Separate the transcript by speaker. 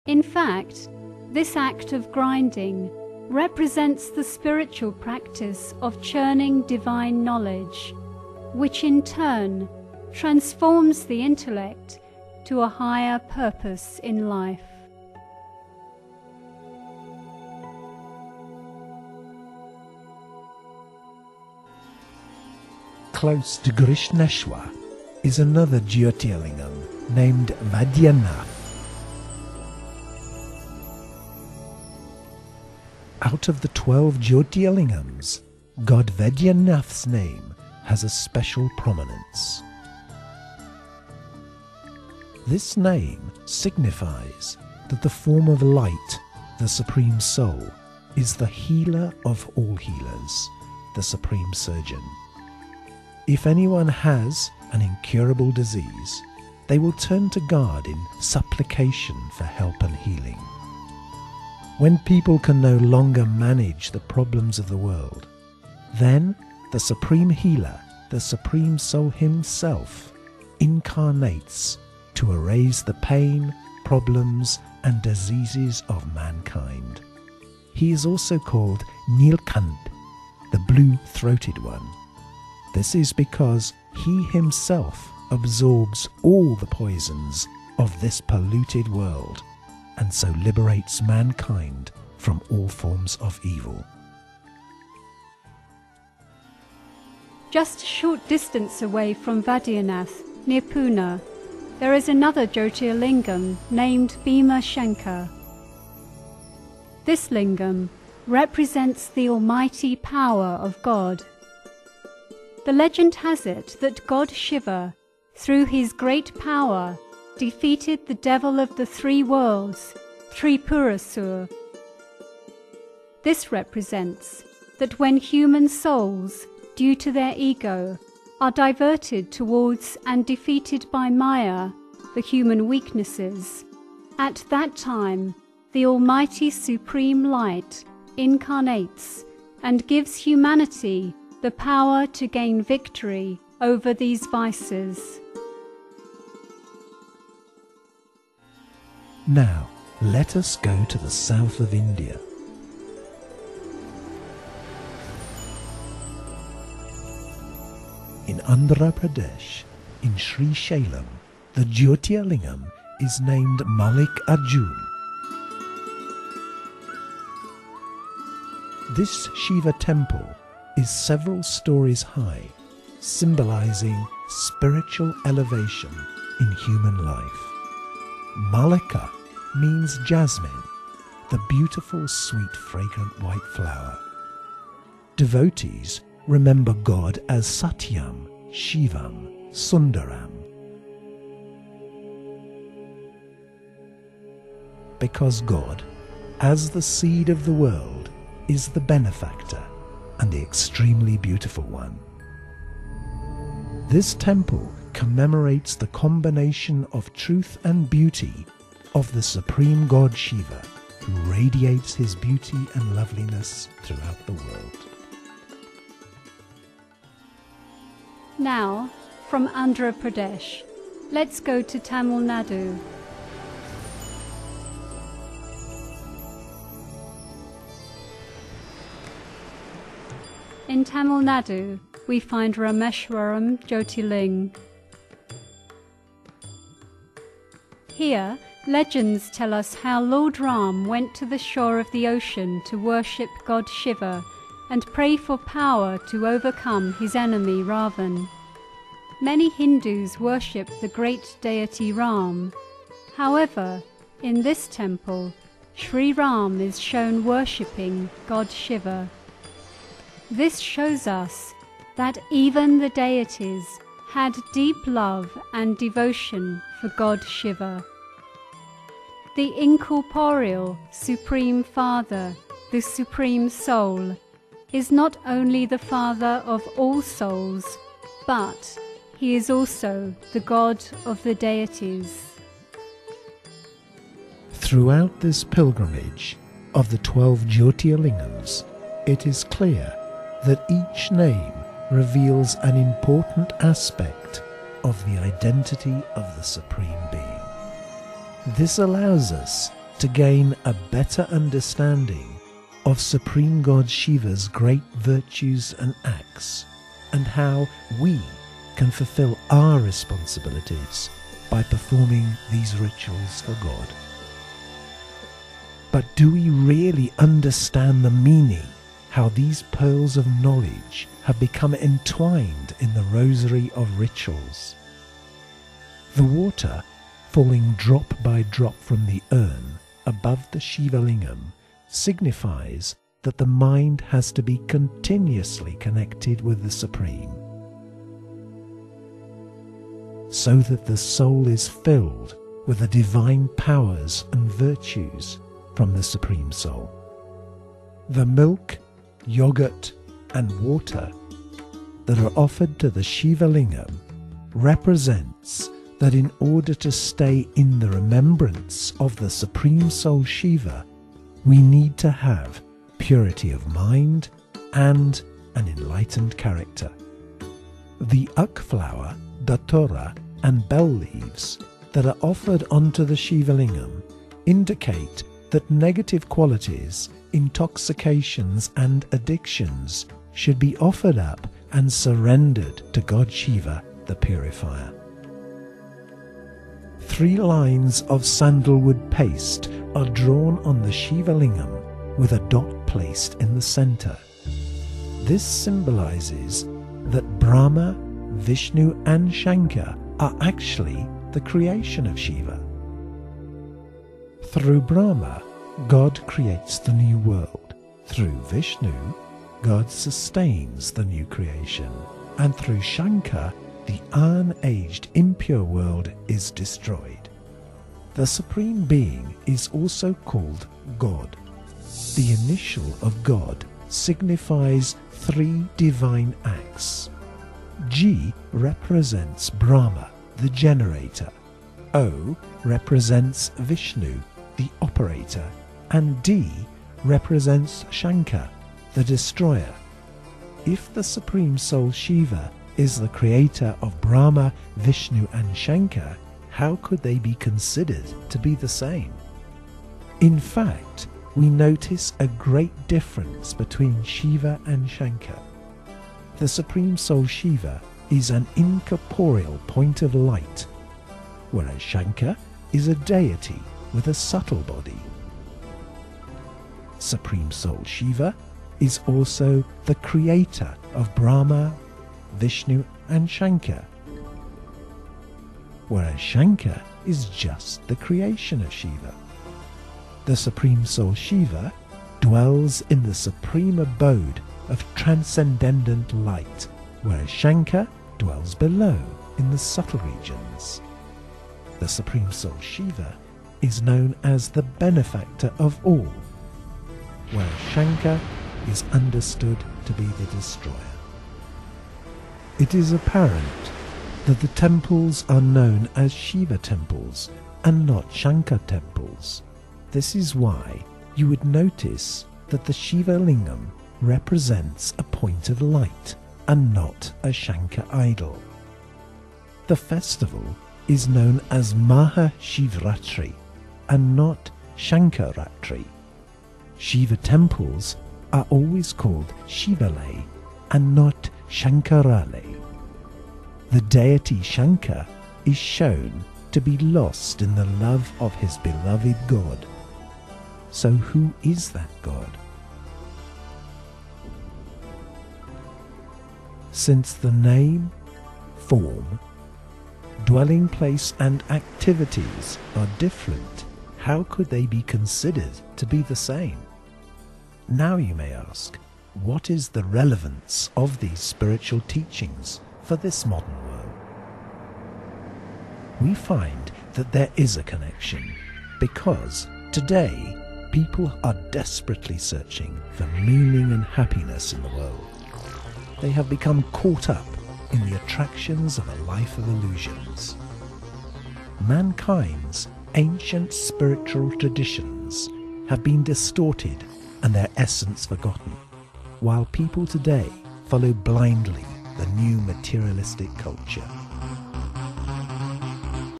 Speaker 1: In fact, this act of grinding represents the spiritual practice of churning divine knowledge, which in turn transforms the intellect to a higher purpose in life.
Speaker 2: Close to Grishneshwar is another Jyotirlingam named Vaidyanath. Out of the 12 Jyotirlingams, God Vaidyanath's name has a special prominence. This name signifies that the form of light, the Supreme Soul, is the healer of all healers, the Supreme Surgeon. If anyone has an incurable disease, they will turn to God in supplication for help and healing. When people can no longer manage the problems of the world, then the Supreme Healer, the Supreme Soul himself, incarnates to erase the pain, problems and diseases of mankind. He is also called Nilkant, the blue-throated one. This is because he himself absorbs all the poisons of this polluted world, and so liberates mankind from all forms of evil.
Speaker 1: Just a short distance away from Vaidyanath, near Pune, there is another Jyotirlingam named Bhima Shankar. This lingam represents the almighty power of God. The legend has it that God Shiva, through his great power, defeated the devil of the three worlds, Tripurasur. This represents that when human souls, due to their ego, are diverted towards and defeated by Maya, the human weaknesses, at that time the Almighty Supreme Light incarnates and gives humanity the power to gain victory over these vices.
Speaker 2: Now, let us go to the south of India. In Andhra Pradesh, in Sri Shailam, the Jyotirlingam is named Malik Arjun. This Shiva temple is several stories high, symbolizing spiritual elevation in human life. Malika means jasmine, the beautiful, sweet, fragrant white flower. Devotees remember God as Satyam, Shivam, Sundaram. Because God, as the seed of the world, is the benefactor and the extremely beautiful one. This temple commemorates the combination of truth and beauty of the Supreme God Shiva, who radiates his beauty and loveliness throughout the world.
Speaker 1: Now, from Andhra Pradesh, let's go to Tamil Nadu. In Tamil Nadu, we find Rameshwaram Jyotirling. Here, legends tell us how Lord Ram went to the shore of the ocean to worship God Shiva and pray for power to overcome his enemy Ravan. Many Hindus worship the great deity Ram. However, in this temple, Sri Ram is shown worshipping God Shiva. This shows us that even the deities had deep love and devotion for God Shiva. The incorporeal Supreme Father, the Supreme Soul, is not only the Father of all souls, but he is also the God of the deities.
Speaker 2: Throughout this pilgrimage of the 12 Jyotirlingams, it is clear that each name reveals an important aspect of the identity of the Supreme Being. This allows us to gain a better understanding of Supreme God Shiva's great virtues and acts, and how we can fulfill our responsibilities by performing these rituals for God. But do we really understand the meaning, how these pearls of knowledge have become entwined in the rosary of rituals? The water, falling drop by drop from the urn above the Shiva Lingam, signifies that the mind has to be continuously connected with the Supreme, so that the soul is filled with the divine powers and virtues from the Supreme Soul. The milk, yogurt and water that are offered to the Shiva Lingam represents that in order to stay in the remembrance of the Supreme Soul Shiva, we need to have purity of mind and an enlightened character. The uk flower, datura and bell leaves that are offered onto the Shiva Lingam indicate that negative qualities, intoxications and addictions should be offered up and surrendered to God Shiva, the purifier. 3 lines of sandalwood paste are drawn on the Shiva Lingam with a dot placed in the centre. This symbolizes that Brahma, Vishnu and Shankar are actually the creation of Shiva. Through Brahma, God creates the new world. Through Vishnu, God sustains the new creation. And through Shankar, the unaged impure world is destroyed. The Supreme Being is also called God. The initial of God signifies 3 divine acts. G represents Brahma, the generator. O represents Vishnu, the operator. And D represents Shankar, the destroyer. If the Supreme Soul Shiva is the creator of Brahma, Vishnu and Shankar, how could they be considered to be the same? In fact, we notice a great difference between Shiva and Shankar. The Supreme Soul Shiva is an incorporeal point of light, whereas Shankar is a deity with a subtle body. Supreme Soul Shiva is also the creator of Brahma, Vishnu and Shankar, whereas Shankar is just the creation of Shiva. The Supreme Soul Shiva dwells in the supreme abode of transcendent light, whereas Shankar dwells below in the subtle regions. The Supreme Soul Shiva is known as the benefactor of all, whereas Shankar is understood to be the destroyer. It is apparent that the temples are known as Shiva temples and not Shankar temples. This is why you would notice that the Shiva Lingam represents a point of light and not a Shankar idol. The festival is known as Maha Shivratri and not Shankaratri. Shiva temples are always called Shivalay and not Shankaralay. The deity Shankar is shown to be lost in the love of his beloved God. So who is that God? Since the name, form, dwelling place and activities are different, how could they be considered to be the same? Now you may ask, what is the relevance of these spiritual teachings for this modern world? We find that there is a connection, because today people are desperately searching for meaning and happiness in the world. They have become caught up in the attractions of a life of illusions. Mankind's ancient spiritual traditions have been distorted and their essence forgotten, while people today follow blindly the new materialistic culture.